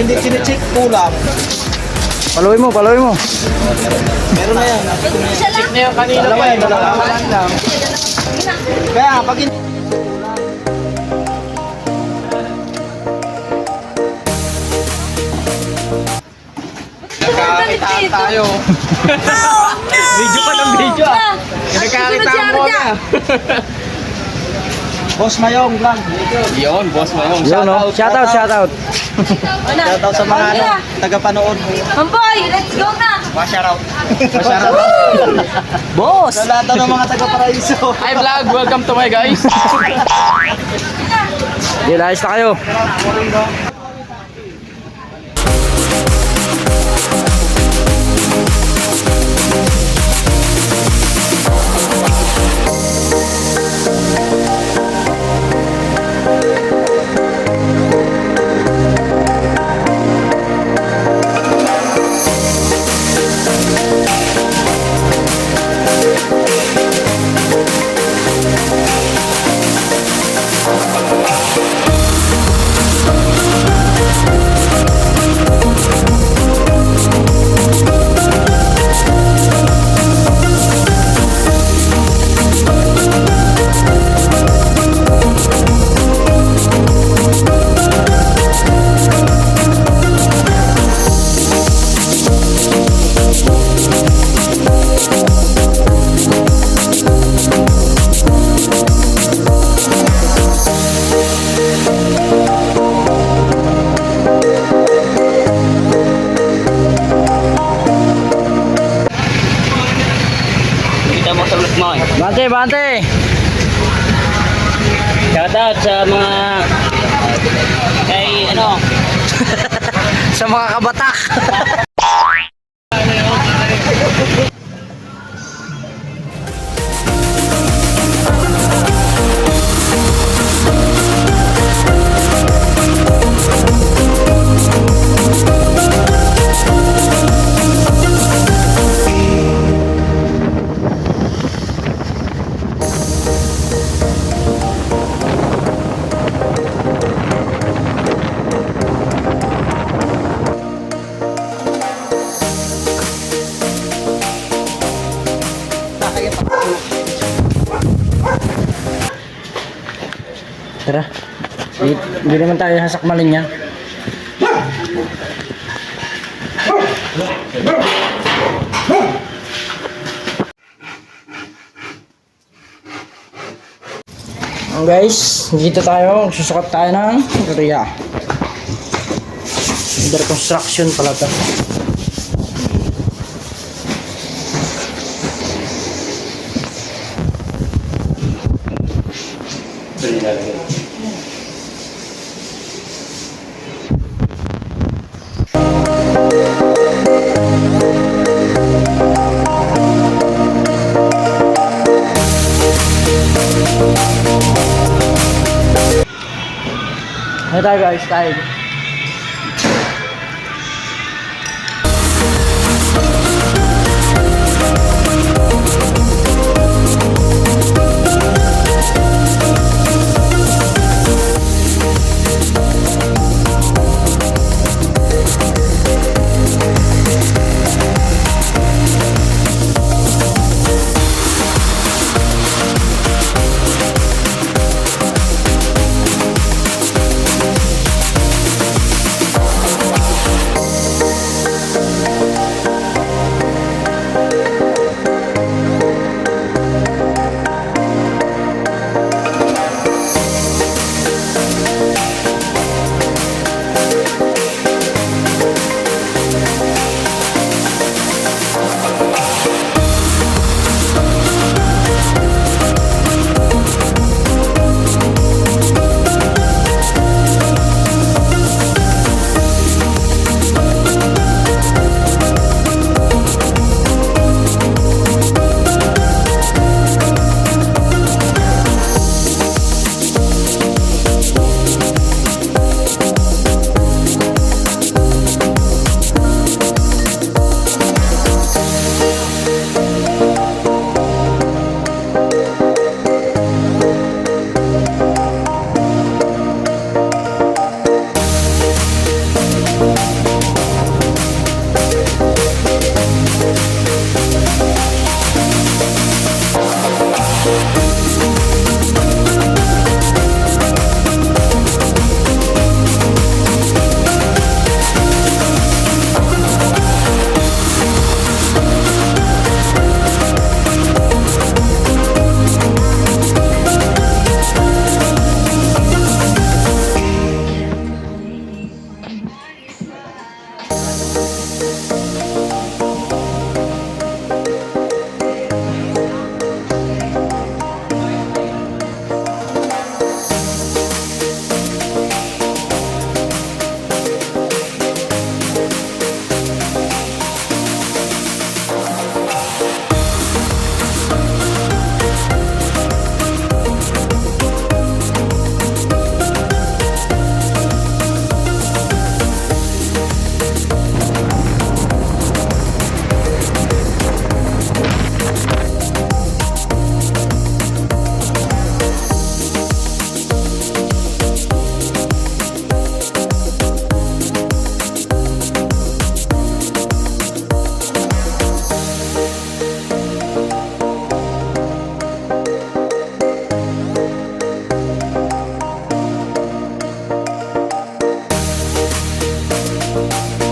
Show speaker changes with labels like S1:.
S1: hindi chine-check, kulang.
S2: Paluin mo, paluin mo.
S1: Meron na yan.
S3: Check na yung kanina.
S1: Dalawa yan, dalawa. Kaya pag
S3: Nagkakitaan tayo.
S4: Video pa ng video ah.
S3: Nagkakitaan mo na.
S1: Boss Mayong vlog.
S4: Yun, boss mo yun.
S2: Yun, no? Shoutout, shoutout.
S1: Shoutout sa mga taga-panood.
S3: Mamboy, let's go na.
S4: Shoutout.
S2: Boss!
S1: Sa lahat ng mga taga-Paraiso.
S4: Hi vlog, welcome to my guys.
S2: Di, layas na kayo. Bante, bante!
S5: Shoutout sa mga kay ano
S2: Sa mga kabatak. Tara. Hindi naman tayo sasakmalin yan. Guys, dito tayo. Susukat tayo ng area. Under construction pala ito. Ayan tayo guys, tayo. Bye.